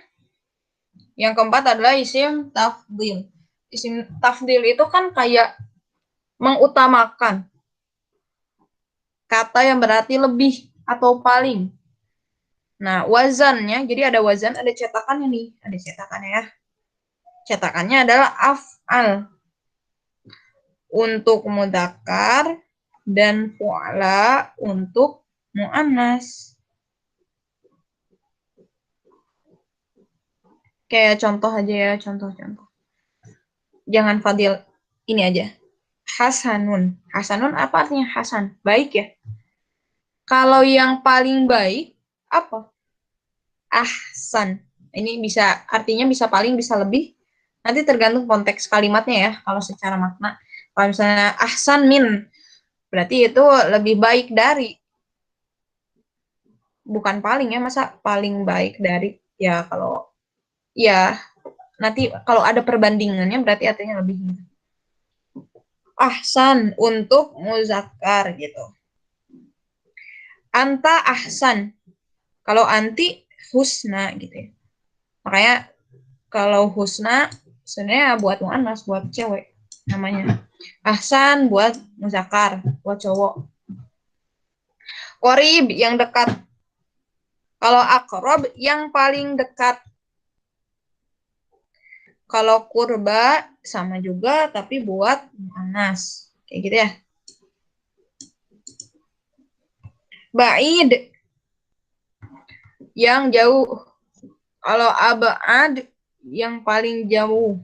yang keempat adalah isim tafdil. Isim tafdil itu kan kayak mengutamakan kata yang berarti lebih atau paling. Nah, wazannya, jadi ada wazan, ada cetakannya nih. Ada cetakannya ya. Cetakannya adalah af'al untuk mudzakkar dan fu'ala untuk mu'annas. Kayak contoh aja ya, contoh-contoh. Jangan fadil, ini aja. Hasanun. Hasanun apa artinya hasan? Baik ya. Kalau yang paling baik, apa? Ahsan. Ini bisa, artinya bisa paling, bisa lebih. Nanti tergantung konteks kalimatnya ya, kalau secara makna. Kalau misalnya ahsan min, berarti itu lebih baik dari. Bukan paling ya, masa paling baik dari. Ya kalau, ya nanti kalau ada perbandingannya berarti artinya lebih. Ahsan untuk muzakkar gitu. Anta ahsan. Kalau anti husna gitu ya. Makanya kalau husna sebenarnya buat muannas, buat cewek namanya. Ahsan buat muzakkar, buat cowok. Qorib yang dekat. Kalau aqrab yang paling dekat. Kalau kurba sama juga tapi buat muannas. Kayak gitu ya. Ba'id yang jauh. Kalau abad yang paling jauh.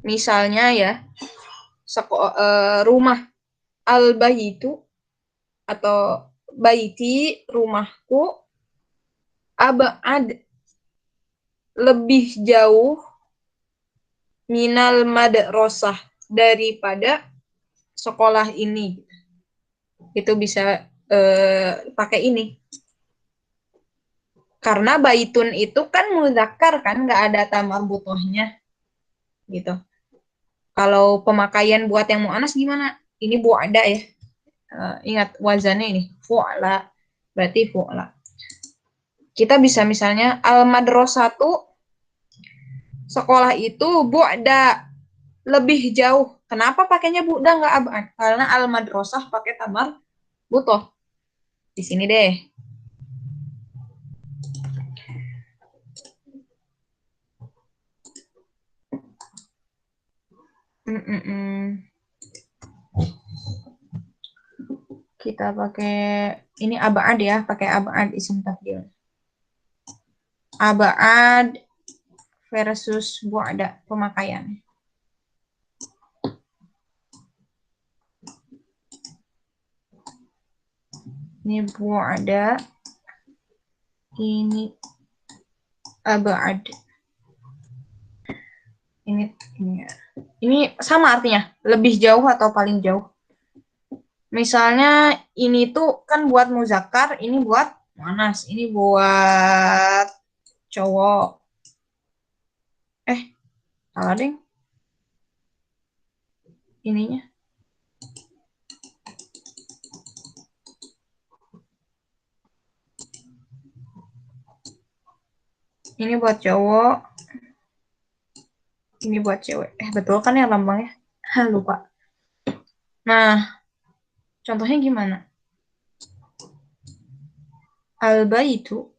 Misalnya ya, rumah al-bayitu atau baiti, rumahku, abad lebih jauh minal madrasah daripada sekolah ini. Itu bisa pakai ini. Karena baitun itu kan mudzakkar kan, nggak ada tamar butohnya. Gitu. Kalau pemakaian buat yang mu'annas gimana? Ini bu'ada ya. Ingat wazannya ini. Fu'la. Berarti fu'la. Kita bisa misalnya al-madrasatu, sekolah itu bu'da, lebih jauh. Kenapa pakainya bu'da nggak abad? Karena al-madrasah pakai tamar butoh. Di sini deh. Kita pakai ini abad ya, pakai abad isim tafdil. Abad versus bu'da pemakaian. Ini bu'da, ini abad. Ini sama artinya, lebih jauh atau paling jauh. Misalnya ini tuh kan buat muzakkar, ini buat muannas, ini buat cowok. Salah deh. Ininya. Ini buat cowok. Ini buat cewek. Betul kan ya lambangnya? Lupa. Nah, contohnya gimana? Al-baitu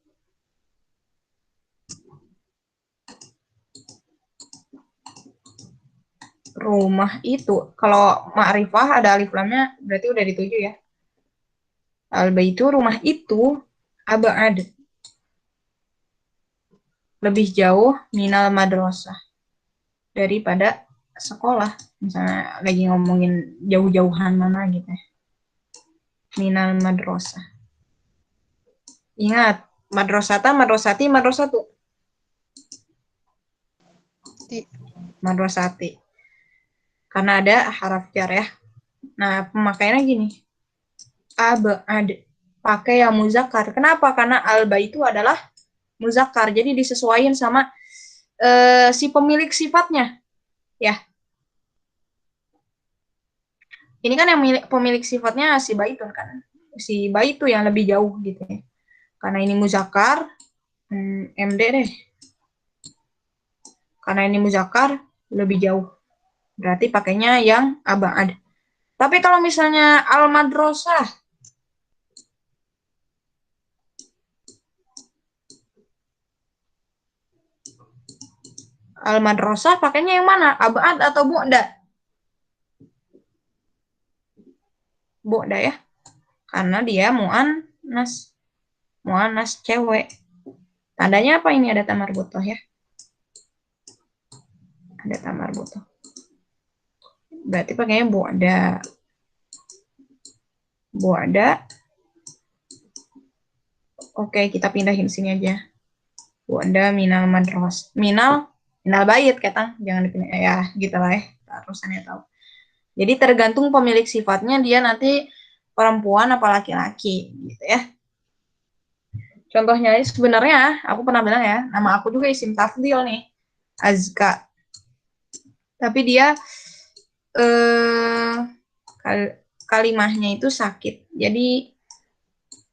rumah itu. Kalau ma'rifah ada alif lamnya berarti udah dituju ya. Al-baitu rumah itu abad. Lebih jauh minal madrasah. Daripada sekolah. Misalnya lagi ngomongin jauh-jauhan mana gitu ya. minal madrasah. Ingat, madrasata, madrasati, madrasatu. Madrasati. Karena ada haraf jar ya. Nah, pemakaiannya gini. Abad. Pakai yang muzakkar. Kenapa? Karena alba itu adalah muzakkar. Jadi disesuaikan sama si pemilik sifatnya. Ya. Ini kan yang pemilik sifatnya si baitun kan. Si baitu yang lebih jauh gitu ya. Karena ini muzakkar, MD deh. Karena ini muzakkar, lebih jauh. Berarti pakainya yang abad. Tapi kalau misalnya al-madrasah, al-madrasah pakainya yang mana? Abad atau bu'da? Bu'da ya. Karena dia mu'annas. Mu'annas cewek. Tandanya apa ini? Ada tamar butoh ya. Ada tamar butoh. Berarti pakainya bu'da. Bu'da. Oke, kita pindahin sini aja. Bu'da minal madras. Minal bait kata. Jangan dipindah. Ya, gitu lah ya. Terusannya tahu. Jadi tergantung pemilik sifatnya dia nanti perempuan apa laki-laki gitu ya. Contohnya sebenarnya aku pernah bilang ya, nama aku juga isim tafdil nih. Azka. Tapi dia kalimahnya itu sakit. Jadi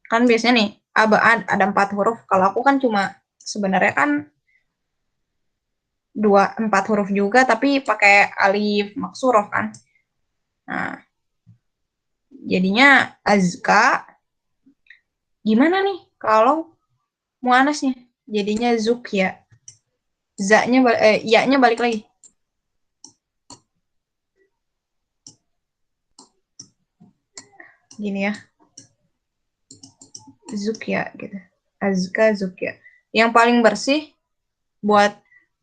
kan biasanya nih abad ada 4 huruf. Kalau aku kan cuma sebenarnya kan 4 huruf juga tapi pakai alif maksuroh kan. Nah, jadinya azka. Gimana nih kalau muannasnya? Jadinya zukya. Ya-nya balik lagi. Gini ya. Zukya gitu. Azka zukya. Yang paling bersih buat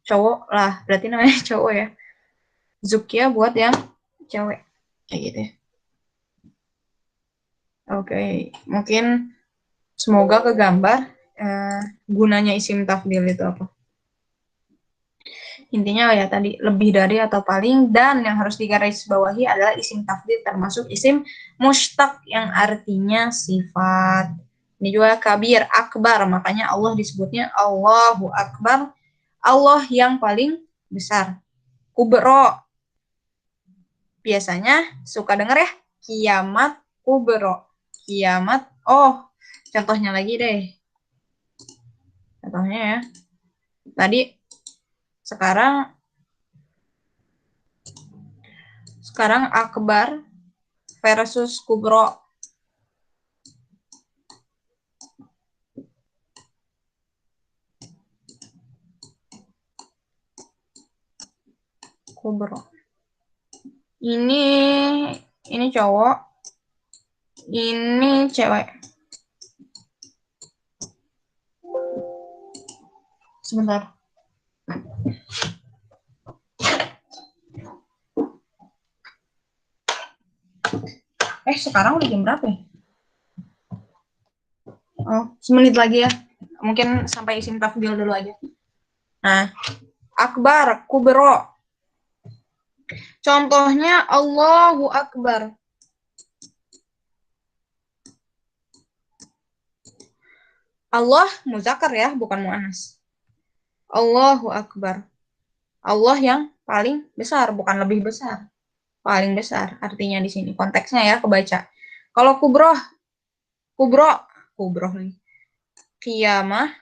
cowok lah, berarti namanya cowok ya. Zukya buat yang cewek. Kayak gitu ya. Oke, mungkin semoga kegambar gunanya isim tafdil itu apa. Intinya ya tadi lebih dari atau paling, dan yang harus digarisbawahi adalah isim tafdil termasuk isim mushtaq yang artinya sifat. Ini juga kabir, akbar, makanya Allah disebutnya Allahu Akbar, Allah yang paling besar. Kubro, biasanya suka denger ya, kiamat kubro. Kiamat, contohnya lagi deh. Contohnya ya. Tadi sekarang akbar versus kubro. Kubro. Ini cowok, ini cewek. Sebentar. Sekarang udah jam berapa ya? Semenit lagi ya. Mungkin sampai isim tafdil dulu aja. Nah, akbar, kubro. Contohnya Allahu Akbar. Allah muzakkar ya, bukan muannas. Allahu Akbar. Allah yang paling besar, bukan lebih besar. Paling besar artinya di sini. Konteksnya ya kebaca. Kalau kubro nih. Qiyamah.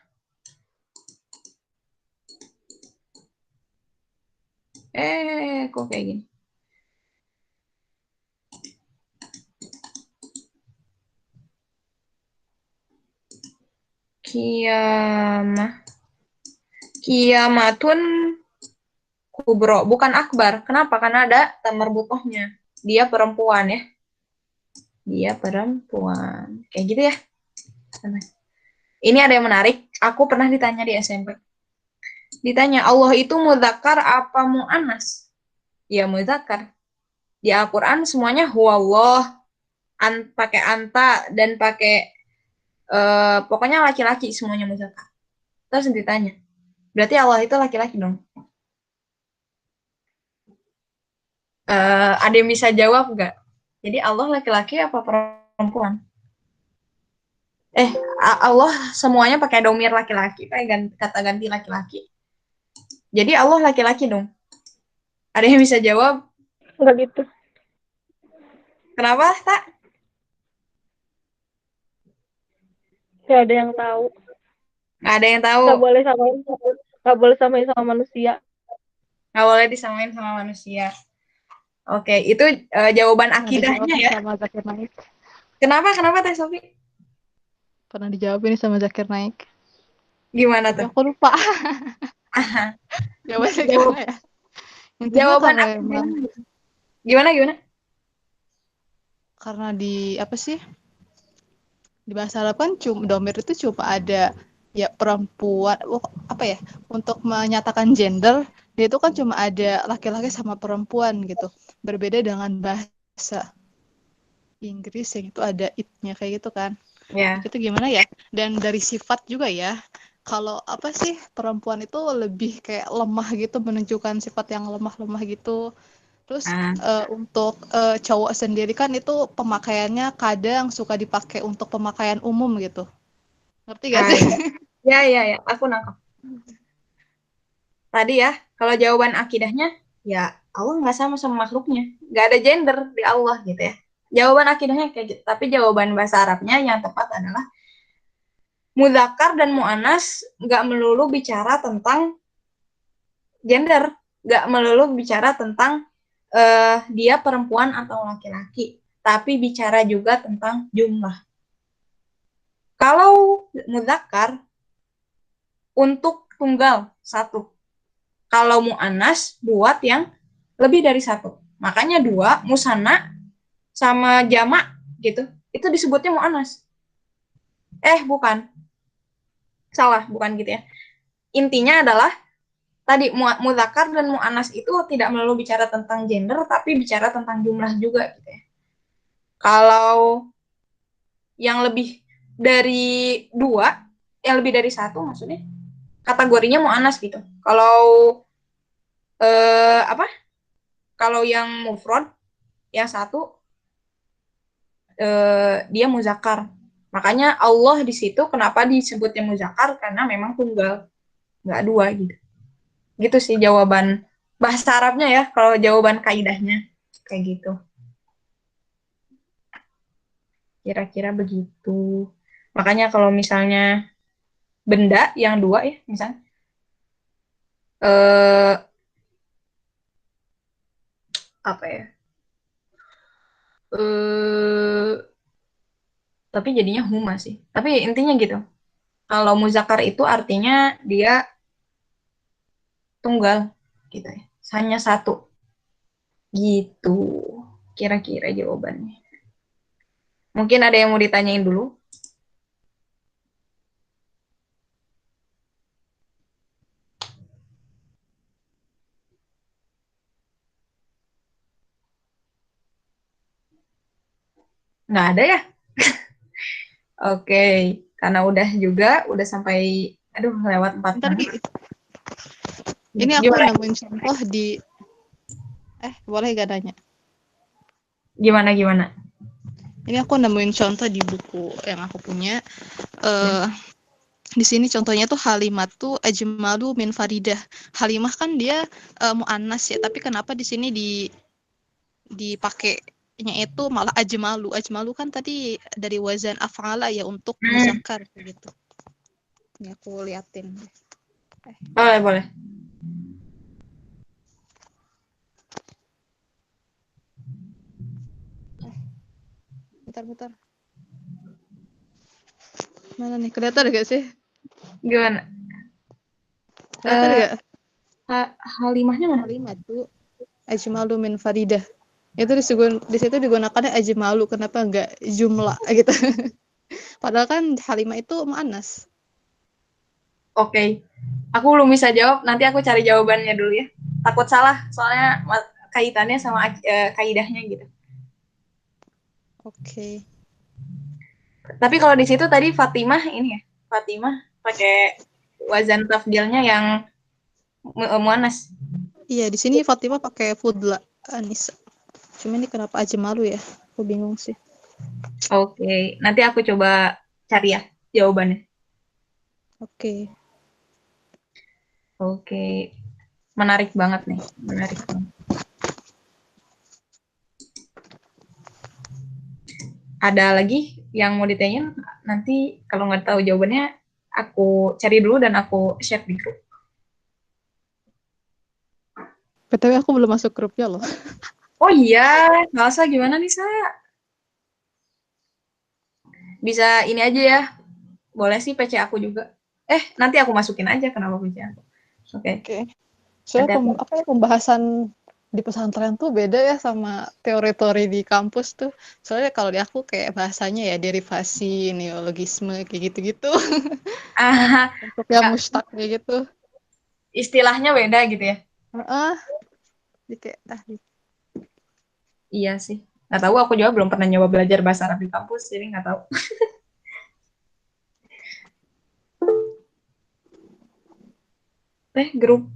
Kok kayak gini? Kiamatun kubro, bukan akbar. Kenapa? Karena ada tamar butohnya. Dia perempuan ya. Dia perempuan. Kayak gitu ya. Ini ada yang menarik. Aku pernah ditanya di SMP. Ditanya, Allah itu mudzakkar apa mu'annas? Ya mudzakkar. Di Al-Quran semuanya huwallah. pakai anta dan pakai pokoknya laki-laki semuanya muzakkar. Terus ditanya, berarti Allah itu laki-laki dong? Ada yang bisa jawab nggak? Jadi Allah laki-laki apa perempuan? Allah semuanya pakai domir laki-laki, pakai kata ganti laki-laki. Jadi Allah laki-laki dong. Ada yang bisa jawab? Enggak gitu. Kenapa, Tak? Nggak ada yang tahu. Nggak ada yang tahu. Nggak boleh samain sama manusia. Nggak boleh disamain sama manusia. Oke, itu jawaban Pernah dijawab akidahnya nih ya. sama Zakir Naik. Kenapa Teh Sofi? Pernah dijawab ini sama Zakir Naik. Gimana Ya tuh? aku lupa. Aha. Jawabannya Jawab, gimana ya? Intinya jawaban karena akidahnya. emang Gimana? karena di apa sih? Di bahasa Arab kan domir itu cuma ada ya perempuan apa ya? Untuk menyatakan gender, dia itu kan cuma ada laki-laki sama perempuan gitu. Berbeda dengan bahasa Inggris yang itu ada it-nya kayak gitu kan. Ya. Itu gimana ya? Dan dari sifat juga ya. Kalau apa sih perempuan itu lebih kayak lemah gitu, menunjukkan sifat yang lemah-lemah gitu. Terus Ah. untuk cowok sendiri kan itu pemakaiannya kadang suka dipakai untuk pemakaian umum gitu. Ngerti gak sih? Ya, aku nangkep. Tadi ya, kalau jawaban akidahnya, ya Allah nggak sama makhluknya. Nggak ada gender di Allah gitu ya. Jawaban akidahnya kayak gitu. Tapi jawaban bahasa Arabnya yang tepat adalah mudzakkar dan mu'annas nggak melulu bicara tentang gender. Nggak melulu bicara tentang dia perempuan atau laki-laki. Tapi bicara juga tentang jumlah. Kalau mudzakkar untuk tunggal satu. Kalau mu'annas buat yang lebih dari satu. Makanya dua, musanna sama jamak gitu. Itu disebutnya mu'annas. Bukan. Salah, bukan gitu ya. Intinya adalah tadi mudzakkar dan mu'annas itu tidak melulu bicara tentang gender, tapi bicara tentang jumlah juga gitu ya. Kalau yang lebih dari dua, yang lebih dari satu maksudnya, kategorinya mu'annas gitu. Kalau kalau yang mufrad yang satu dia muzakkar. Makanya Allah di situ kenapa disebutnya muzakkar karena memang tunggal, nggak dua gitu. Gitu sih jawaban bahasa Arabnya ya, kalau jawaban kaidahnya kayak gitu. Kira-kira begitu. Makanya kalau misalnya benda yang dua ya, misalnya apa ya? Tapi jadinya huma sih. Tapi intinya gitu. Kalau muzakkar itu artinya dia tunggal gitu ya. Hanya satu. Gitu. Kira-kira jawabannya. Mungkin ada yang mau ditanyain dulu? Nggak ada ya? Oke. Karena udah sampai, aduh lewat 4 Bentar, menit. Ki. Ini aku Gimana? nemuin contoh di boleh gak nanya? Gimana? Ini aku nemuin contoh di buku yang aku punya. Di sini contohnya tuh Halimatu ajmalu min Faridah. Halimah kan dia muannas ya, tapi kenapa di sini dipakainya itu malah ajmalu. Ajmalu kan tadi dari wazan af'ala ya untuk muzakkar gitu. Ini aku liatin. Boleh. Bentar. Mana nih? Kelihatan gak sih? Gimana? Kelihatan gak? Halimahnya mana? Halimatu ajmalu min Faridah. Itu di situ digunakannya ajmalu, kenapa enggak jumlah gitu. Padahal kan Halimah itu muannas. Oke. Aku belum bisa jawab, nanti aku cari jawabannya dulu ya. Takut salah, soalnya kaitannya sama kaidahnya gitu. Oke. Tapi kalau di situ tadi Fatimah ini ya, Fatimah pakai wazan tafdilnya yang muannas. Iya, di sini Fatimah pakai Fudla Anissa. Cuma ini kenapa aja malu ya? Aku bingung sih. Oke, nanti aku coba cari ya jawabannya. Oke. Oke, menarik banget nih, menarik banget. Ada lagi yang mau ditanyain? Nanti kalau nggak tahu jawabannya, aku cari dulu dan aku share di grup. BTW aku belum masuk grupnya loh. Oh iya, nggak usah gimana nih saya? Bisa ini aja ya, boleh sih PC aku juga. Nanti aku masukin aja kenapa PC aku. Oke. Oke. Soalnya Nanti pembahasan di pesantren tuh beda ya sama teori-teori di kampus tuh. Soalnya kalau di aku kayak bahasanya ya derivasi, neologisme kayak gitu-gitu. Untuk yang nggak, mustaq kayak gitu. istilahnya beda gitu ya. Heeh. Jadi kayak Iya sih. Nggak tahu, aku juga belum pernah nyoba belajar bahasa Arab di kampus, jadi nggak tahu. Grup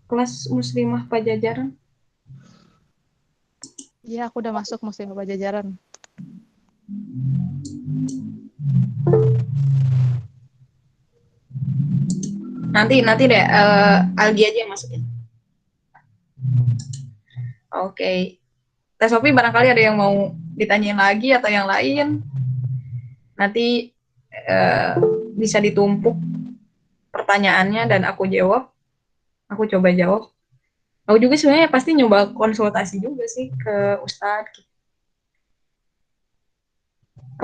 kelas muslimah Pajajaran. iya aku udah masuk Muslim Pajajaran. Nanti deh, Algi aja yang masukin. Oke. Teh Sofi barangkali ada yang mau ditanyain lagi atau yang lain. Nanti bisa ditumpuk pertanyaannya dan aku jawab. Aku coba jawab. Aku juga sebenarnya pasti nyoba konsultasi juga sih ke Ustadz.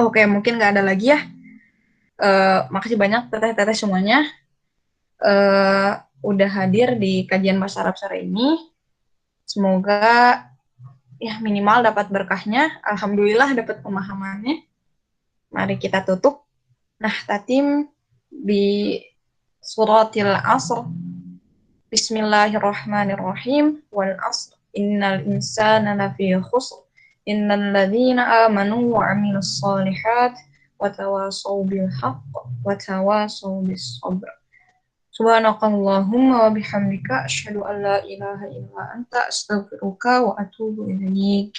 Oke, mungkin nggak ada lagi ya. Makasih banyak teteh-teteh semuanya. Udah hadir di kajian bahasa Arab sore ini. Semoga ya minimal dapat berkahnya. Alhamdulillah dapat pemahamannya. Mari kita tutup. Nah, tatim di suratil asr. Bismillahirrahmanirrahim. Wal asr. Innal insana lafi khusr. Innal ladzina amanu wa amilus solihat wa tawasaw bil haqq wa tawasaw bis sabr. Subhanakallahumma wa bihamdika asyhadu an la ilaha illa anta astaghfiruka wa atubu ilaik.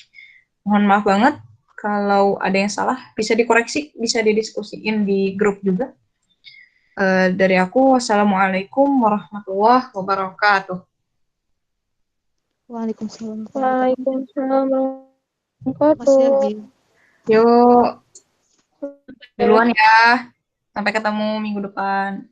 Mohon maaf banget kalau ada yang salah, bisa dikoreksi, bisa didiskusiin di grup juga. Dari aku, wassalamualaikum warahmatullahi wabarakatuh. Waalaikumsalam. Waalaikumsalam Makasih warahmatullahi Algi. Yuk, wabarakatuh. duluan ya. Sampai ketemu minggu depan.